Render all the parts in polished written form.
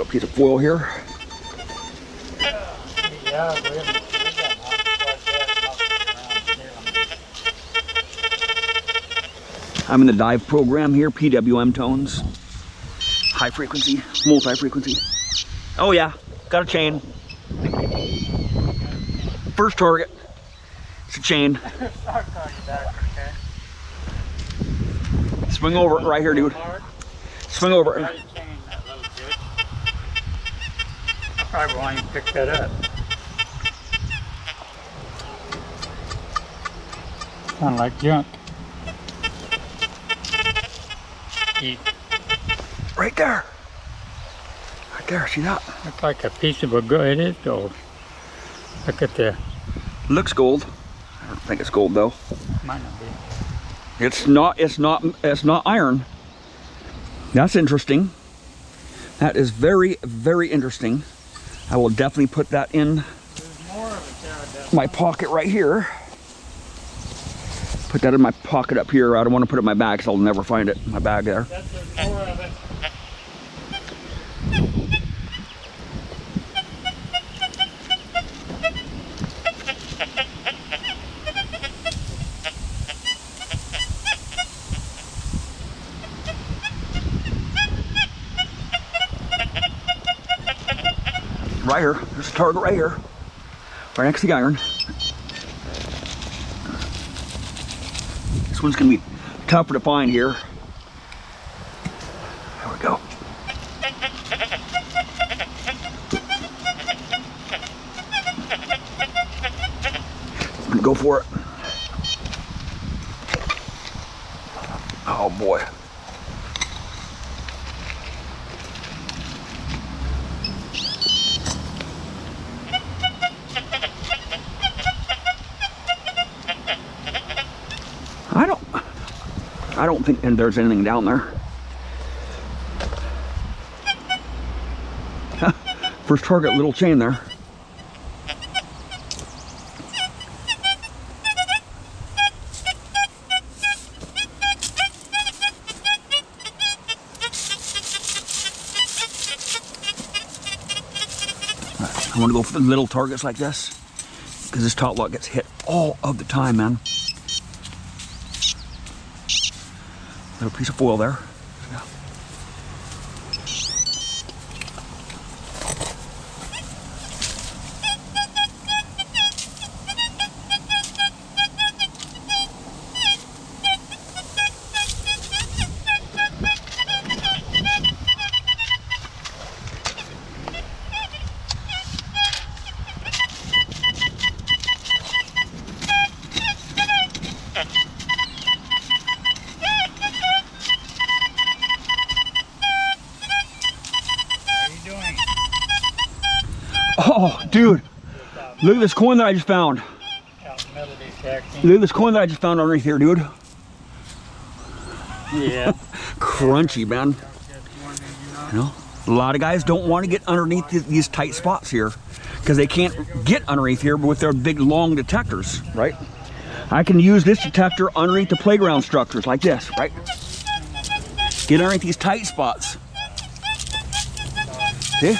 little piece of foil here. Yeah, I'm in the dive program here, PWM tones. High frequency, multi-frequency. Oh yeah, got a chain. First target, it's a chain. Swing over it right here, dude. Swing over it. I probably won't even pick that up. Kind of like junk. Eat. Right there. Right there, see that? Looks like a piece of a gold. It is gold. Look at the. Looks gold. I don't think it's gold though. Might not be. It's not iron. That's interesting. That is very, very interesting. I will definitely put that in my pocket right here. Put that in my pocket up here. I don't want to put it in my bag because I'll never find it in my bag there. There's more of it. Right here. There's a target right here. Right next to the iron. This one's going to be tougher to find here. There we go. I'm going to go for it. Oh boy. I don't think there's anything down there. First target, little chain there. I want to go for the little targets like this because this top lot gets hit all of the time, man. Little piece of foil there. Yeah. Oh, dude, look at this coin that I just found. Look at this coin that I just found underneath here, dude. Yeah. Crunchy, man. You know, a lot of guys don't want to get underneath these tight spots here because they can't get underneath here with their big long detectors, right? I can use this detector underneath the playground structures like this, right? Get underneath these tight spots. See?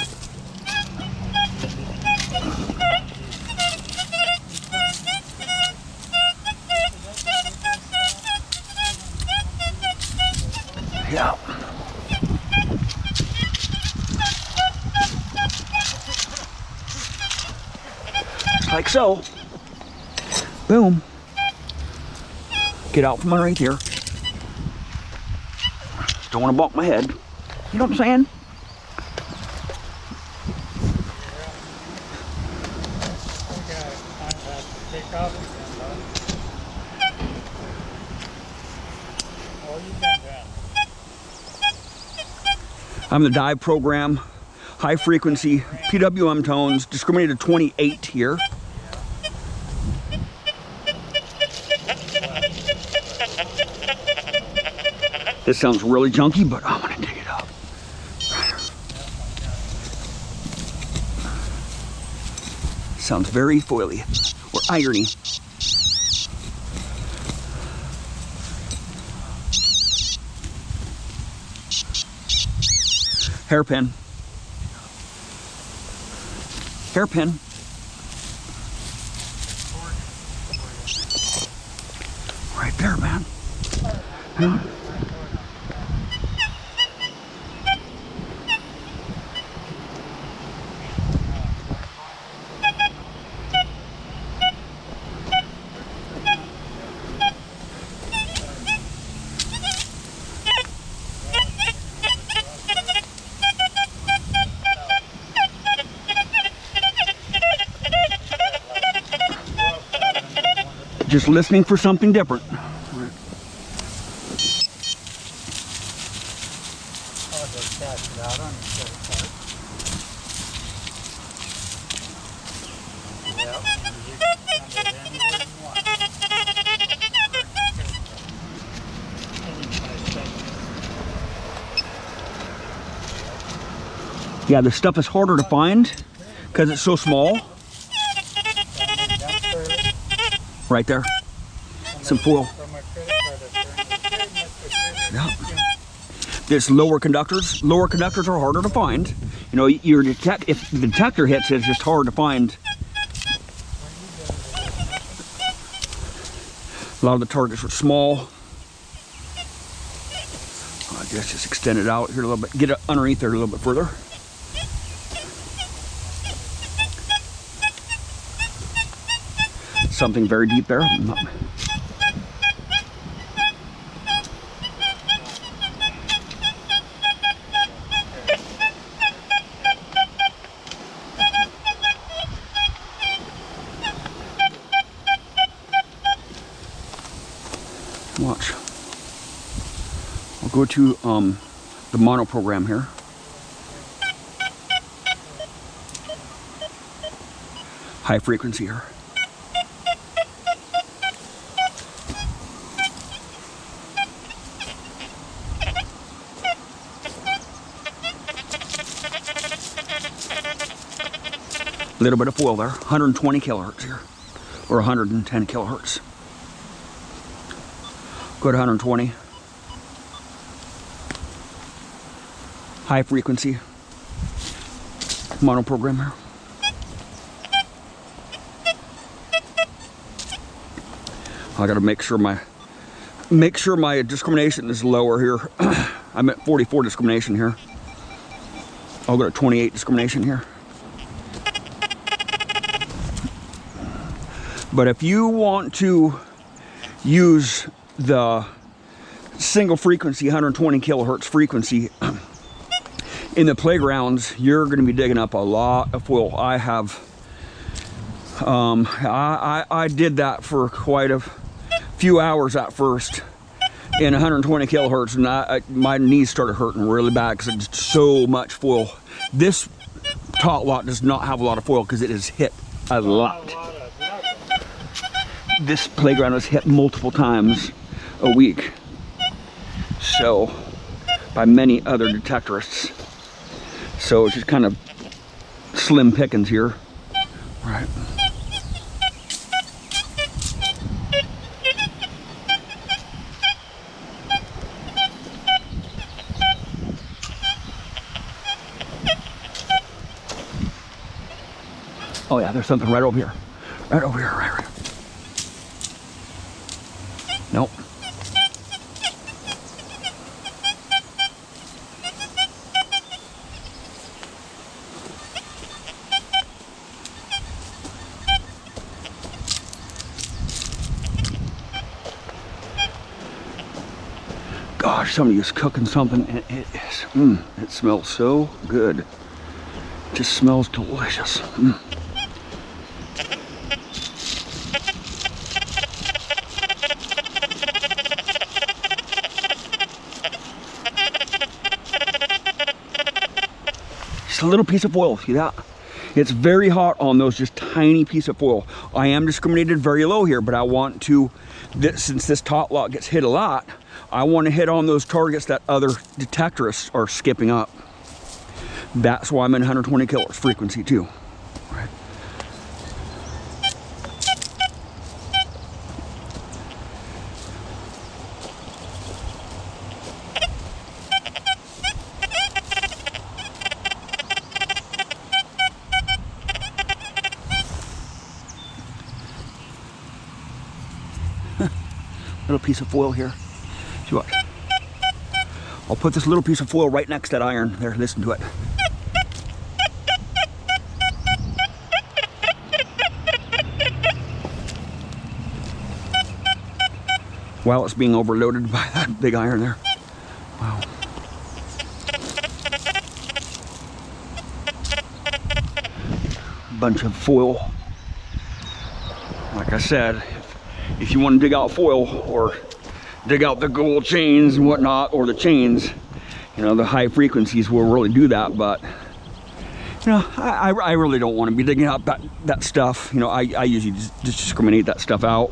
Yeah. Just like so. Boom. Get out from underneath here. Don't want to bump my head. You know what I'm saying? I'm in the dive program, high frequency, PWM tones, discriminated 28 here. This sounds really junky, but I'm gonna dig it up. Sounds very foily or irony. Hairpin. hairpin. Right there, man. Yeah. Just listening for something different. Yeah, this stuff is harder to find because it's so small. Right there, some foil. Yeah. There's lower conductors. Lower conductors are harder to find. You know, if the detector hits, it's just hard to find. A lot of the targets are small. I guess just extend it out here a little bit. Get it underneath there a little bit further. Something very deep there. Watch. I'll go to the mono program here. High frequency here. Little bit of foil there, 120 kilohertz here, or 110 kilohertz. Go to 120. High frequency mono program here. I got to make sure my discrimination is lower here. I'm at 44 discrimination here. I'll go to 28 discrimination here. But if you want to use the single frequency, 120 kilohertz frequency in the playgrounds, you're going to be digging up a lot of foil. I have, I did that for quite a few hours at first in 120 kilohertz, and my knees started hurting really bad because it's so much foil. This top lot does not have a lot of foil because it is hit a lot. This playground is hit multiple times a week, so by many other detectorists. So it's just kind of slim pickings here, right? Oh yeah, there's something right over here, right over here, right. Nope. Gosh, somebody is cooking something, and it smells so good. It just smells delicious. Just a little piece of foil, see that? It's very hot on those just tiny piece of foil. I am discriminated very low here, but I want to, since this top lot gets hit a lot, I want to hit on those targets that other detectorists are skipping up. That's why I'm in 120 kilohertz frequency too. Right. little piece of foil here. See what? I'll put this little piece of foil right next to that iron. There, listen to it. While it's being overloaded by that big iron there. Wow. Bunch of foil. Like I said, if you want to dig out foil or dig out the gold chains and whatnot, or the chains, you know, the high frequencies will really do that. But you know, I really don't want to be digging out that stuff. You know, I usually just discriminate that stuff out,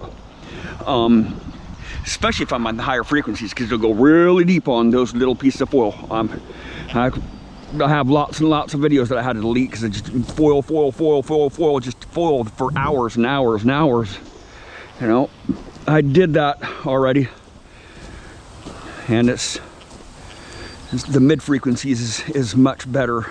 especially if I'm on the higher frequencies, because it'll go really deep on those little pieces of foil. I have lots and lots of videos that I had to delete because it's just foil, just foil for hours and hours and hours. You know, I did that already, and it's the mid frequencies is much better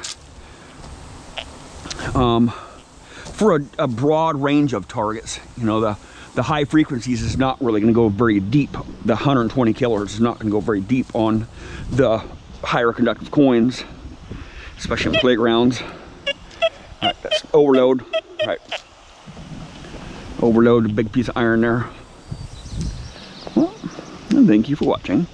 for a broad range of targets. You know, the high frequencies is not really going to go very deep. The 120 kilohertz is not going to go very deep on the higher conductive coins, especially in playgrounds. All right, that's overload. All right, overload, a big piece of iron there. Well, and thank you for watching.